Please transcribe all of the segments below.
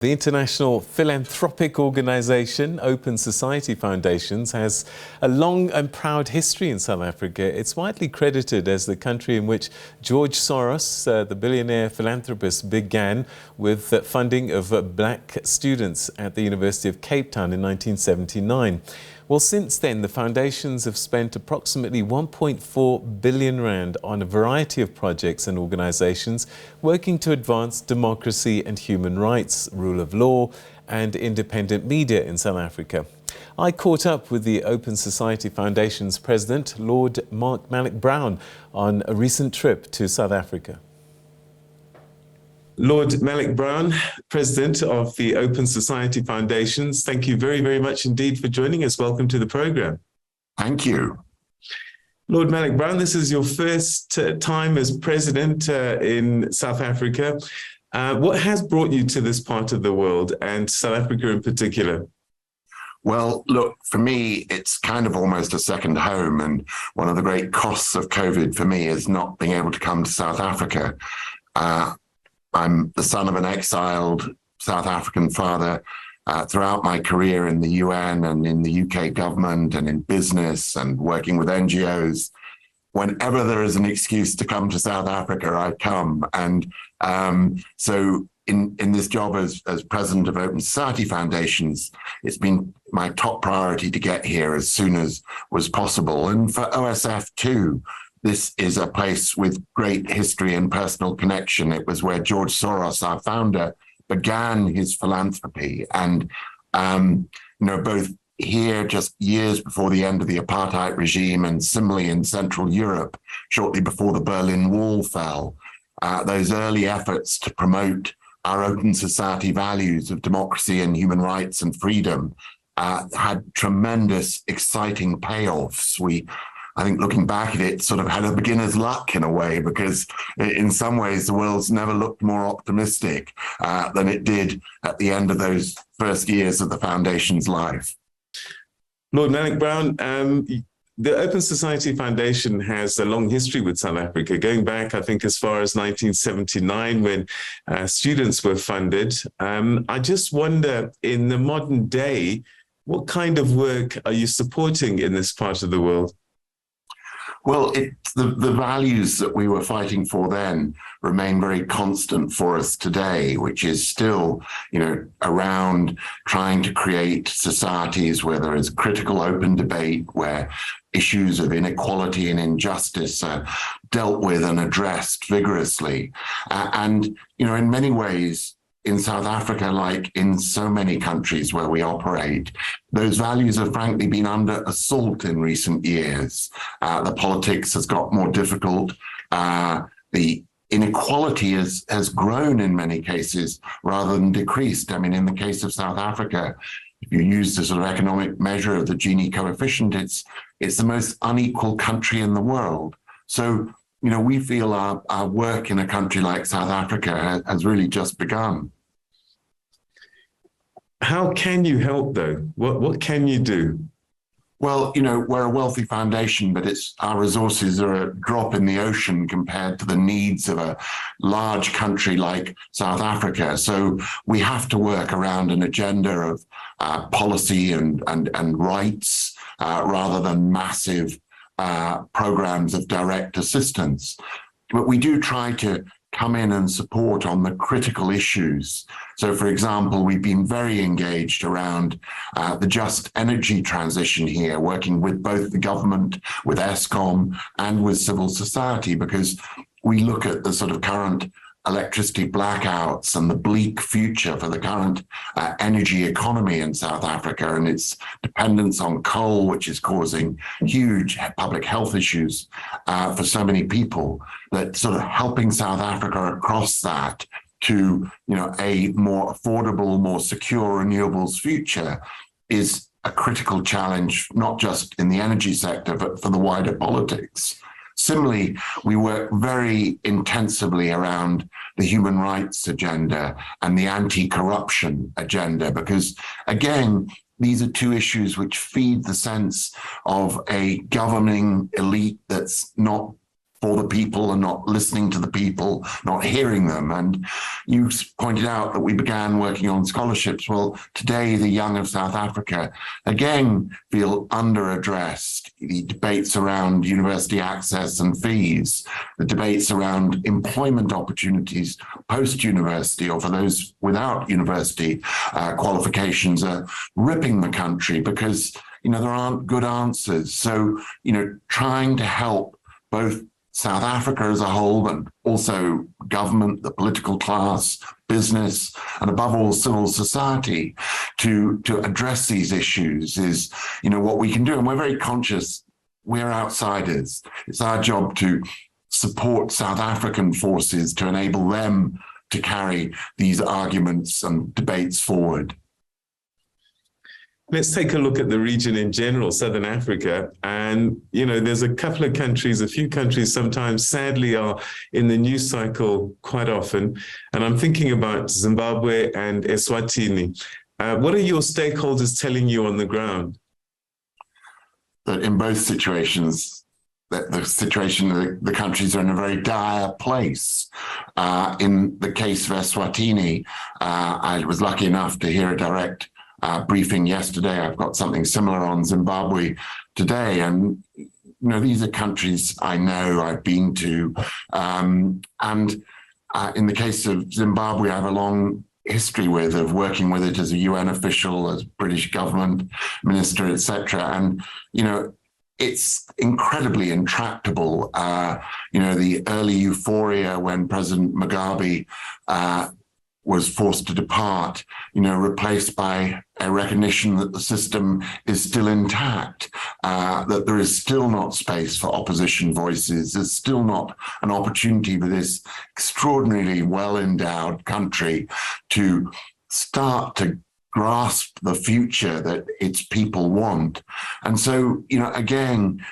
The international philanthropic organisation Open Society Foundations has a long and proud history in South Africa. It's widely credited as the country in which George Soros, the billionaire philanthropist, began with funding of black students at the University of Cape Town in 1979. Well, since then, the foundations have spent approximately 1.4 billion rand on a variety of projects and organisations working to advance democracy and human rights, rule of law and independent media in South Africa. I caught up with the Open Society Foundation's president, Lord Malloch-Brown, on a recent trip to South Africa. Lord Malloch-Brown, President of the Open Society Foundations, thank you very, very much indeed for joining us. Welcome to the program. Thank you. Lord Malloch-Brown, this is your first time as President in South Africa. What has brought you to this part of the world and South Africa in particular? Well, look, for me, it's kind of almost a second home. And one of the great costs of COVID for me is not being able to come to South Africa. I'm the son of an exiled South African father. Throughout my career in the UN and in the UK government and in business and working with NGOs, whenever there is an excuse to come to South Africa, I come. And so in this job as president of Open Society Foundations, it's been my top priority to get here as soon as was possible. And for OSF too, this is a place with great history and personal connection. It was where George Soros, our founder, began his philanthropy. And, both here just years before the end of the apartheid regime and similarly in Central Europe, shortly before the Berlin Wall fell, those early efforts to promote our open society values of democracy and human rights and freedom had tremendous, exciting payoffs. I think looking back at it, sort of had a beginner's luck in a way, because in some ways the world's never looked more optimistic than it did at the end of those first years of the Foundation's life. Lord Malloch-Brown, the Open Society Foundation has a long history with South Africa, going back, I think, as far as 1979 when students were funded. I just wonder, in the modern day, what kind of work are you supporting in this part of the world? Well, the values that we were fighting for then remain very constant for us today, which is still, around trying to create societies where there is critical, open debate, where issues of inequality and injustice are dealt with and addressed vigorously. And, in many ways, in South Africa, like in so many countries where we operate, those values have frankly been under assault in recent years. The politics has got more difficult. The inequality has grown in many cases rather than decreased. I mean, in the case of South Africa, if you use the sort of economic measure of the Gini coefficient, it's the most unequal country in the world. So, we feel our work in a country like South Africa has really just begun. How can you help, though? What can you do? Well, we're a wealthy foundation, but our resources are a drop in the ocean compared to the needs of a large country like South Africa. So we have to work around an agenda of policy and rights rather than massive programs of direct assistance. But we do try to come in and support on the critical issues. So, for example, we've been very engaged around the just energy transition here, working with both the government, with Eskom, and with civil society, because we look at the sort of current electricity blackouts and the bleak future for the current energy economy in South Africa and its dependence on coal, which is causing huge public health issues for so many people, that sort of helping South Africa across that to, a more affordable, more secure renewables future is a critical challenge, not just in the energy sector, but for the wider politics. Similarly, we work very intensively around the human rights agenda and the anti-corruption agenda, because, again, these are two issues which feed the sense of a governing elite that's not for the people and not listening to the people, not hearing them. And you pointed out that we began working on scholarships. Well, today, the young of South Africa, again, feel under-addressed. The debates around university access and fees, the debates around employment opportunities post-university or for those without university qualifications are ripping the country because, there aren't good answers. So, trying to help both South Africa as a whole, but also government, the political class, business, and above all, civil society to address these issues is, what we can do. And we're very conscious we're outsiders. It's our job to support South African forces to enable them to carry these arguments and debates forward. Let's take a look at the region in general, Southern Africa. And, there's a few countries sometimes sadly are in the news cycle quite often. And I'm thinking about Zimbabwe and Eswatini. What are your stakeholders telling you on the ground? That in both situations, the countries are in a very dire place. In the case of Eswatini, I was lucky enough to hear a direct briefing yesterday. I've got something similar on Zimbabwe today. And, these are countries I know, I've been to. And in the case of Zimbabwe, I have a long history of working with it as a UN official, as British government minister, etc. And, it's incredibly intractable. The early euphoria when President Mugabe was forced to depart, replaced by a recognition that the system is still intact, that there is still not space for opposition voices. There's still not an opportunity for this extraordinarily well-endowed country to start to grasp the future that its people want. And so, again,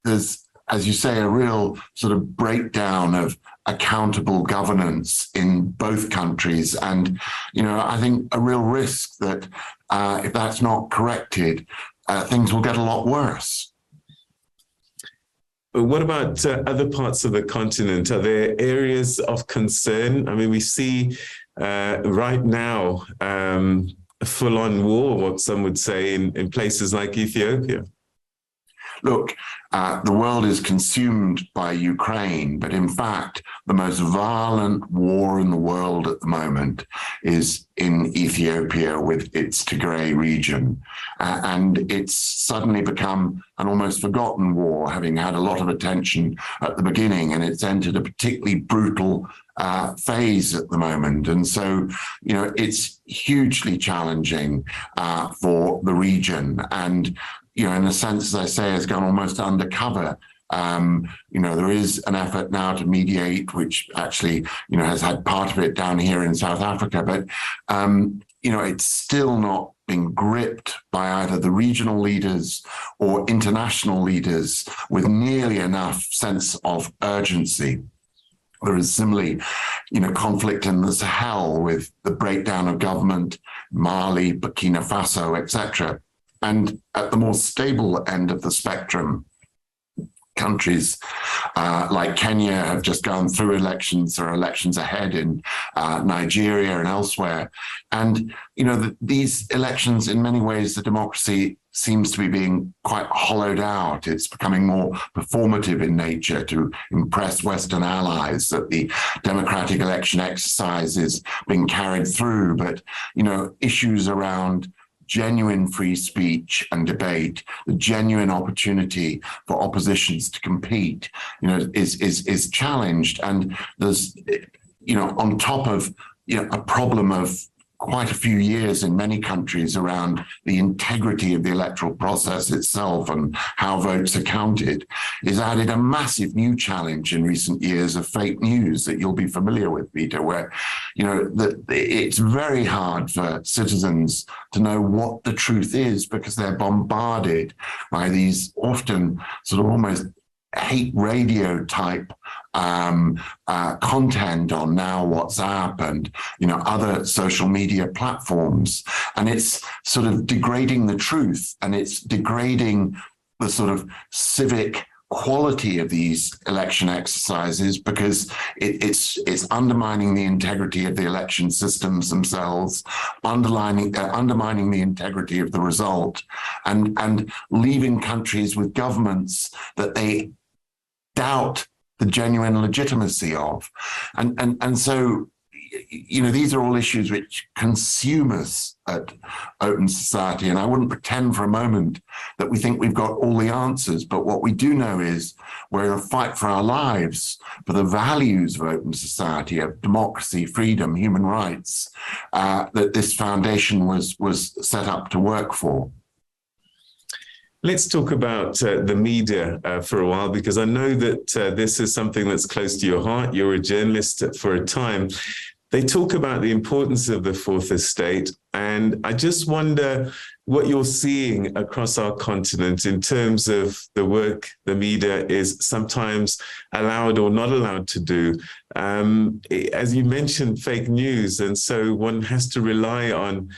there's, as you say, a real sort of breakdown of accountable governance in both countries. And, I think a real risk that if that's not corrected, things will get a lot worse. But what about other parts of the continent? Are there areas of concern? I mean, we see right now a full-on war, what some would say, in places like Ethiopia. Look, the world is consumed by Ukraine, but in fact, the most violent war in the world at the moment is in Ethiopia with its Tigray region. And it's suddenly become an almost forgotten war, having had a lot of attention at the beginning, and it's entered a particularly brutal phase at the moment. And so, it's hugely challenging for the region. And in a sense, as I say, has gone almost undercover. There is an effort now to mediate, which actually, has had part of it down here in South Africa, but, it's still not been gripped by either the regional leaders or international leaders with nearly enough sense of urgency. There is similarly, conflict in the Sahel with the breakdown of government, Mali, Burkina Faso, etc. And at the more stable end of the spectrum, countries like Kenya have just gone through elections. There are elections ahead in Nigeria and elsewhere. And, these elections, in many ways, the democracy seems to be being quite hollowed out. It's becoming more performative in nature to impress Western allies that the democratic election exercise is being carried through. But, issues around genuine free speech and debate, the genuine opportunity for oppositions to compete, is challenged. And there's, on top of, a problem of quite a few years in many countries around the integrity of the electoral process itself and how votes are counted, is added a massive new challenge in recent years of fake news that you'll be familiar with, Peter, where, it's very hard for citizens to know what the truth is because they're bombarded by these often sort of almost hate radio type content on now WhatsApp and other social media platforms, and it's sort of degrading the truth, and it's degrading the sort of civic quality of these election exercises because it's undermining the integrity of the election systems themselves, undermining the integrity of the result, and leaving countries with governments that they doubt the genuine legitimacy of. And so, these are all issues which consume us at Open Society. And I wouldn't pretend for a moment that we think we've got all the answers. But what we do know is we're in a fight for our lives, for the values of Open Society, of democracy, freedom, human rights, that this foundation was set up to work for. Let's talk about the media for a while, because I know that this is something that's close to your heart. You're a journalist for a time. They talk about the importance of the fourth estate, and I just wonder what you're seeing across our continent in terms of the work the media is sometimes allowed or not allowed to do. As you mentioned, fake news, and so one has to rely on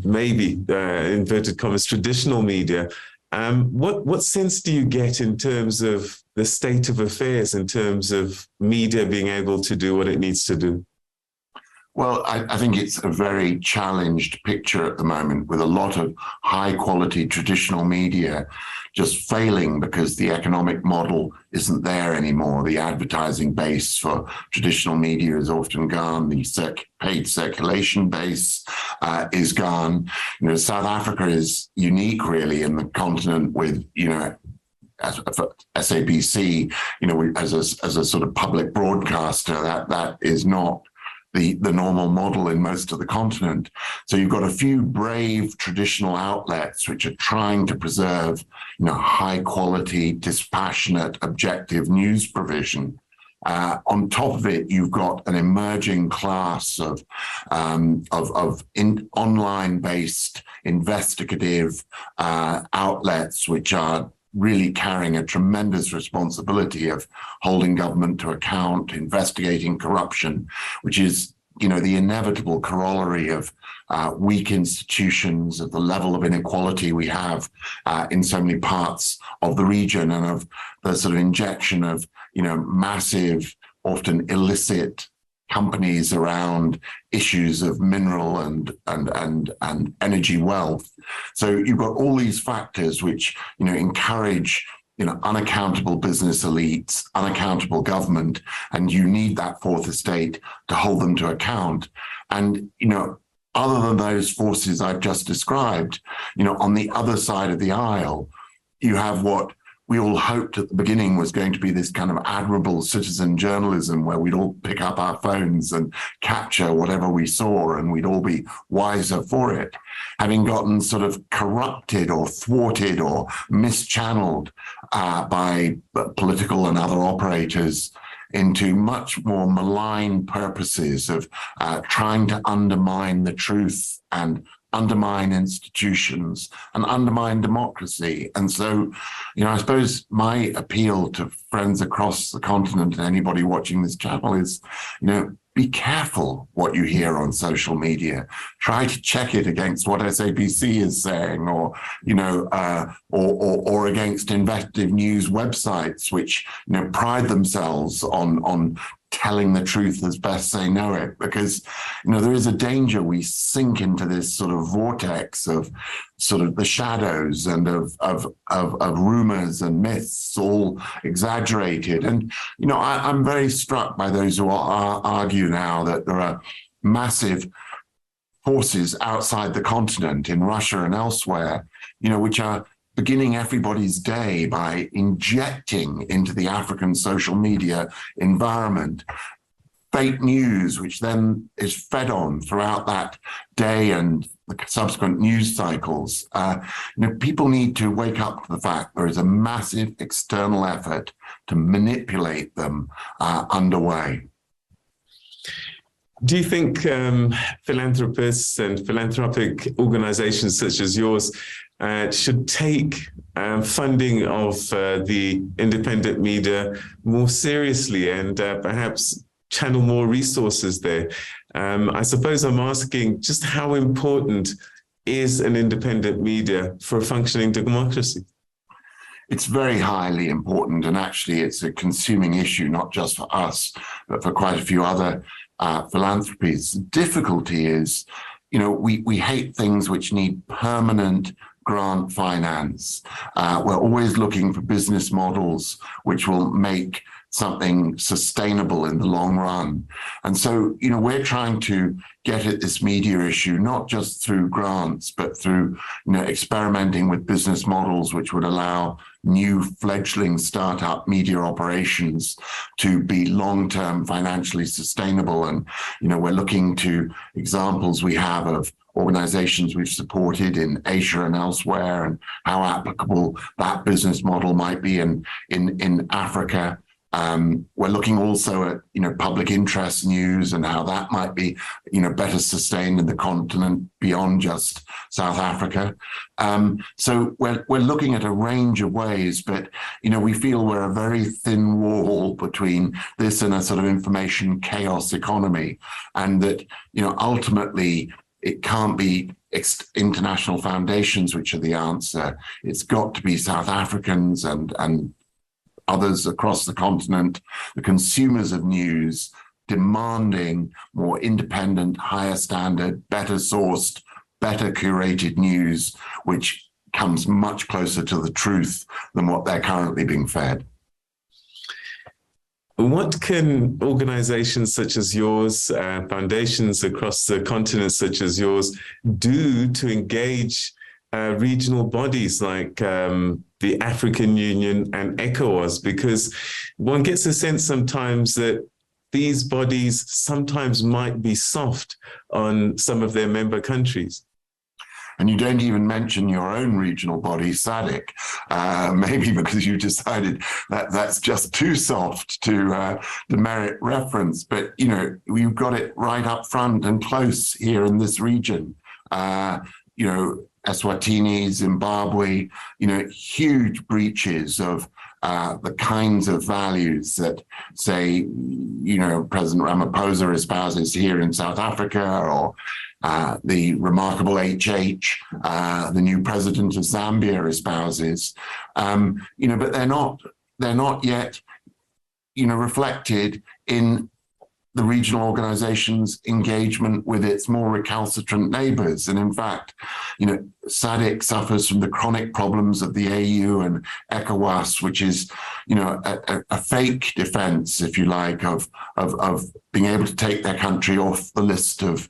maybe, inverted commas, traditional media. What sense do you get in terms of the state of affairs, in terms of media being able to do what it needs to do? Well, I think it's a very challenged picture at the moment, with a lot of high quality traditional media just failing because the economic model isn't there anymore. The advertising base for traditional media is often gone. The paid circulation base is gone. South Africa is unique really in the continent with, as SABC, as a sort of public broadcaster, that is not the normal model in most of the continent. So you've got a few brave traditional outlets which are trying to preserve, high quality, dispassionate, objective news provision. On top of it, you've got an emerging class of online-based investigative outlets which are really carrying a tremendous responsibility of holding government to account, investigating corruption, which is, the inevitable corollary of weak institutions, of the level of inequality we have in so many parts of the region, and of the sort of injection of, massive, often illicit companies around issues of mineral and energy wealth. So you've got all these factors which, encourage, unaccountable business elites, unaccountable government, and you need that fourth estate to hold them to account. And, other than those forces I've just described, on the other side of the aisle, you have what we all hoped at the beginning was going to be this kind of admirable citizen journalism where we'd all pick up our phones and capture whatever we saw and we'd all be wiser for it, having gotten sort of corrupted or thwarted or mischanneled by political and other operators into much more malign purposes of trying to undermine the truth and undermine institutions and undermine democracy. And so, I suppose my appeal to friends across the continent and anybody watching this channel is, be careful what you hear on social media. Try to check it against what SABC is saying, or or against investigative news websites, which pride themselves on telling the truth as best they know it, because there is a danger we sink into this sort of vortex of sort of the shadows and of rumors and myths, all exaggerated. And I'm very struck by those who argue now that there are massive forces outside the continent, in Russia and elsewhere, which are beginning everybody's day by injecting into the African social media environment fake news, which then is fed on throughout that day and the subsequent news cycles. People need to wake up to the fact there is a massive external effort to manipulate them underway. Do you think philanthropists and philanthropic organizations such as yours should take funding of the independent media more seriously and perhaps channel more resources there? I suppose I'm asking just how important is an independent media for a functioning democracy? It's very highly important, and actually it's a consuming issue, not just for us, but for quite a few other philanthropies. The difficulty is, we hate things which need permanent grant finance. We're always looking for business models which will make something sustainable in the long run. And so, we're trying to get at this media issue, not just through grants, but through, experimenting with business models which would allow new fledgling startup media operations to be long-term financially sustainable. And, we're looking to examples we have of organizations we've supported in Asia and elsewhere, and how applicable that business model might be in Africa. We're looking also at, public interest news and how that might be, better sustained in the continent beyond just South Africa. So we're looking at a range of ways, but, we feel we're a very thin wall between this and a sort of information chaos economy, and that, ultimately it can't be international foundations which are the answer. It's got to be South Africans and others across the continent, the consumers of news, demanding more independent, higher standard, better sourced, better curated news, which comes much closer to the truth than what they're currently being fed. What can organizations such as yours, foundations across the continent such as yours, do to engage regional bodies like the African Union and ECOWAS? Because one gets a sense sometimes that these bodies sometimes might be soft on some of their member countries. And you don't even mention your own regional body, SADC, maybe because you decided that that's just too soft to merit reference. But, we've got it right up front and close here in this region. Eswatini, Zimbabwe, huge breaches of the kinds of values that, say, President Ramaphosa espouses here in South Africa, or the remarkable HH, the new president of Zambia, espouses. But they're not yet, reflected in the regional organization's engagement with its more recalcitrant neighbors. And in fact, SADC suffers from the chronic problems of the AU and ECOWAS, which is, a fake defense, if you like, of being able to take their country off the list of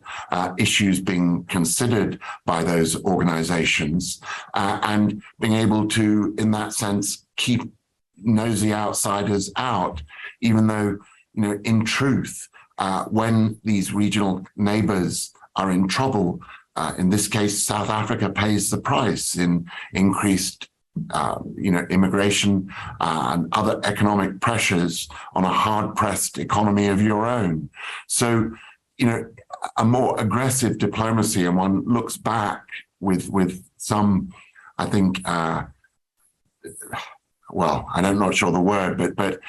issues being considered by those organizations, and being able to, in that sense, keep nosy outsiders out, even though, in truth, when these regional neighbors are in trouble, in this case, South Africa pays the price in increased, immigration and other economic pressures on a hard-pressed economy of your own. So, a more aggressive diplomacy, and one looks back with some, I think, well, I'm not sure the word, but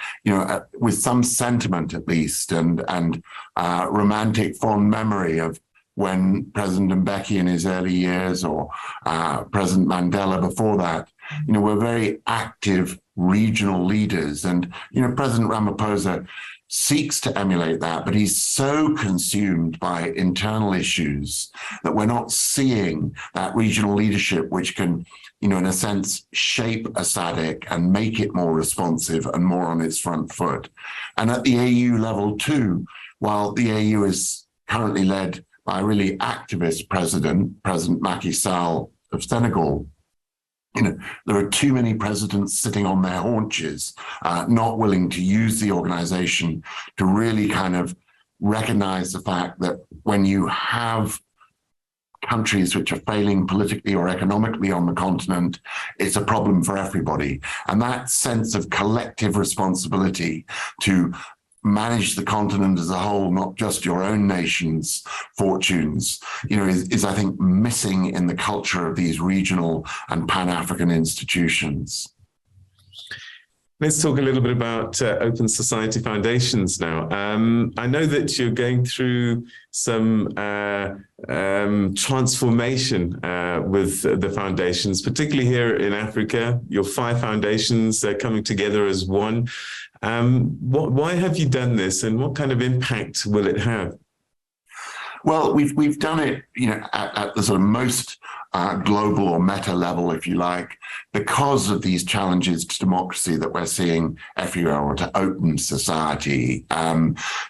with some sentiment at least, and romantic fond memory of when President Mbeki in his early years, or President Mandela before that, were very active regional leaders. And, President Ramaphosa seeks to emulate that, but he's so consumed by internal issues that we're not seeing that regional leadership which can, in a sense, shape a SADC and make it more responsive and more on its front foot. And at the AU level too, while the AU is currently led by a really activist president, President Macky Sall of Senegal, there are too many presidents sitting on their haunches, not willing to use the organization to really kind of recognize the fact that when you have countries which are failing politically or economically on the continent, it's a problem for everybody. And that sense of collective responsibility to manage the continent as a whole, not just your own nation's fortunes, is I think missing in the culture of these regional and Pan-African institutions. Let's talk a little bit about Open Society Foundations now. I know that you're going through some transformation with the foundations, particularly here in Africa. Your 5 foundations are coming together as one. Why have you done this, and what kind of impact will it have? Well, we've done it, at the sort of most global or meta level, if you like, because of these challenges to democracy that we're seeing everywhere, or to open society.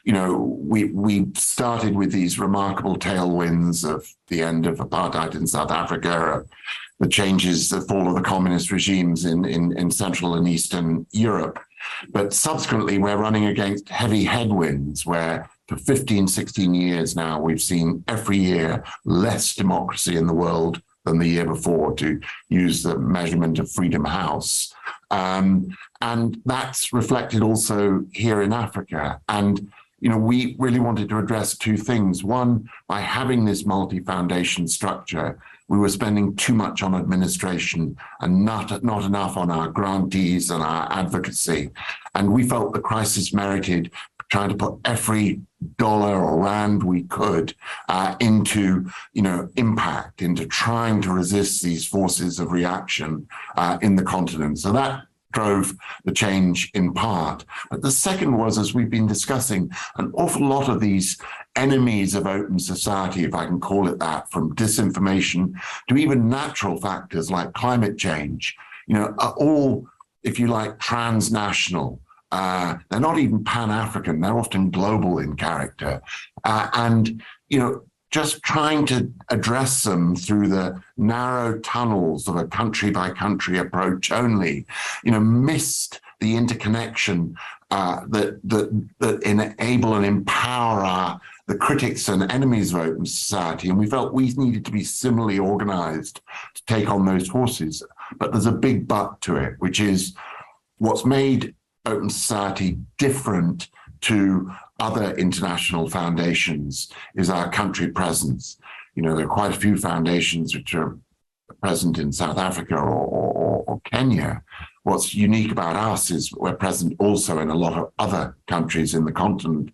We started with these remarkable tailwinds of the end of apartheid in South Africa, the changes, the fall of the communist regimes in Central and Eastern Europe. But subsequently, we're running against heavy headwinds where for 15, 16 years now, we've seen every year less democracy in the world than the year before, to use the measurement of Freedom House. And that's reflected also here in Africa. And, we really wanted to address 2 things. One, by having this multi-foundation structure, we were spending too much on administration and not enough on our grantees and our advocacy. And we felt the crisis merited trying to put every dollar or rand we could into, impact, into trying to resist these forces of reaction in the continent. So that drove the change in part. But the second was, as we've been discussing, an awful lot of these enemies of open society, if I can call it that, from disinformation to even natural factors like climate change, are all, if you like, transnational. They're not even Pan-African, they're often global in character. Just trying to address them through the narrow tunnels of a country-by-country approach only, missed the interconnection that enable and empower the critics and enemies of open society. And we felt we needed to be similarly organized to take on those forces. But there's a big but to it, which is what's made open society different to other international foundations is our country presence. There are quite a few foundations which are present in South Africa or Kenya. What's unique about us is we're present also in a lot of other countries in the continent,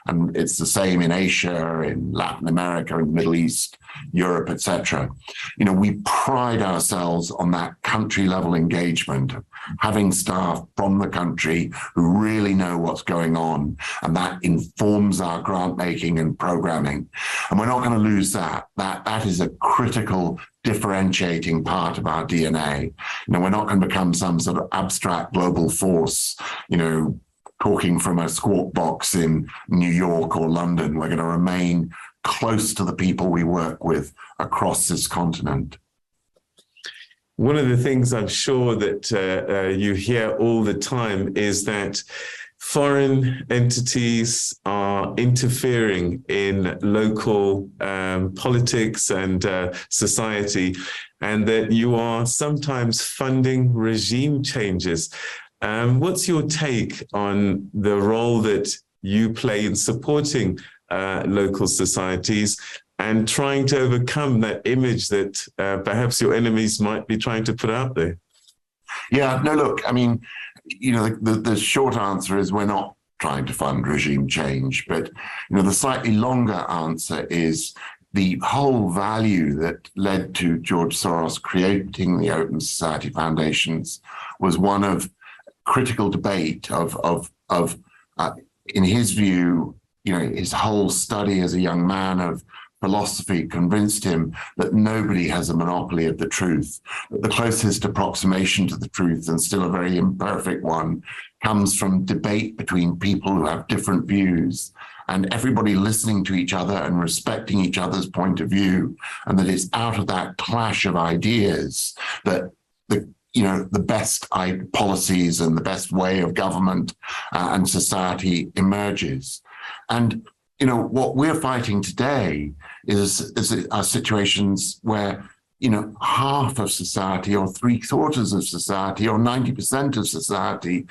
and it's the same in Asia, in Latin America, in the Middle East, Europe, etc. We pride ourselves on that country level engagement, having staff from the country who really know what's going on, and that informs our grant making and programming. And we're not going to lose that. That is a critical differentiating part of our DNA. We're not going to become some sort of abstract global force, talking from a squawk box in New York or London. We're going to remain close to the people we work with across this continent. One of the things I'm sure that you hear all the time is that foreign entities are interfering in local politics and society, and that you are sometimes funding regime changes. What's your take on the role that you play in supporting local societies and trying to overcome that image that perhaps your enemies might be trying to put out there? Yeah, no, look, the short answer is we're not trying to fund regime change, but the slightly longer answer is the whole value that led to George Soros creating the Open Society Foundations was one of critical debate of in his view, his whole study as a young man of philosophy convinced him that nobody has a monopoly of the truth, that the closest approximation to the truth, and still a very imperfect one, comes from debate between people who have different views, and everybody listening to each other and respecting each other's point of view, and that it's out of that clash of ideas that the best policies and the best way of government and society emerges. And what we're fighting today is situations where, half of society or 3/4 of society or 90% of society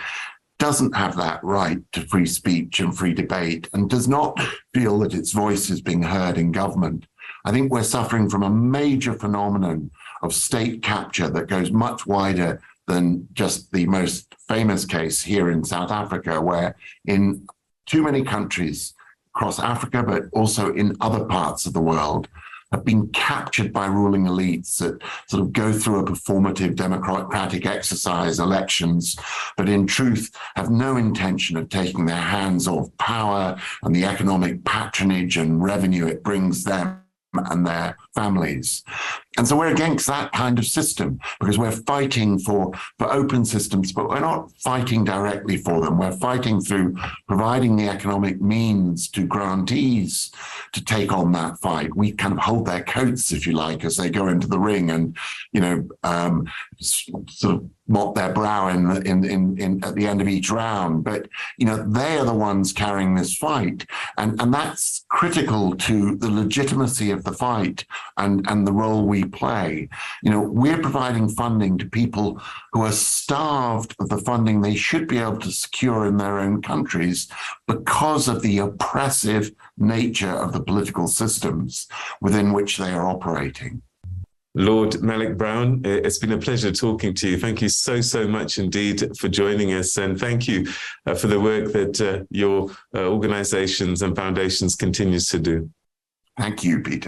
doesn't have that right to free speech and free debate and does not feel that its voice is being heard in government. I think we're suffering from a major phenomenon of state capture that goes much wider than just the most famous case here in South Africa, where in too many countries across Africa, but also in other parts of the world, have been captured by ruling elites that sort of go through a performative democratic exercise, elections, but in truth have no intention of taking their hands off power and the economic patronage and revenue it brings them and their families. And so we're against that kind of system, because we're fighting for open systems, but we're not fighting directly for them. We're fighting through providing the economic means to grantees to take on that fight. We kind of hold their coats, if you like, as they go into the ring and, sort of mop their brow in at the end of each round. But, they are the ones carrying this fight. And that's critical to the legitimacy of the fight and the role we play. We're providing funding to people who are starved of the funding they should be able to secure in their own countries because of the oppressive nature of the political systems within which they are operating. Lord Malloch-Brown, it's been a pleasure talking to you. Thank you so, so much indeed for joining us. And thank you for the work that your organizations and foundations continues to do. Thank you, Peter.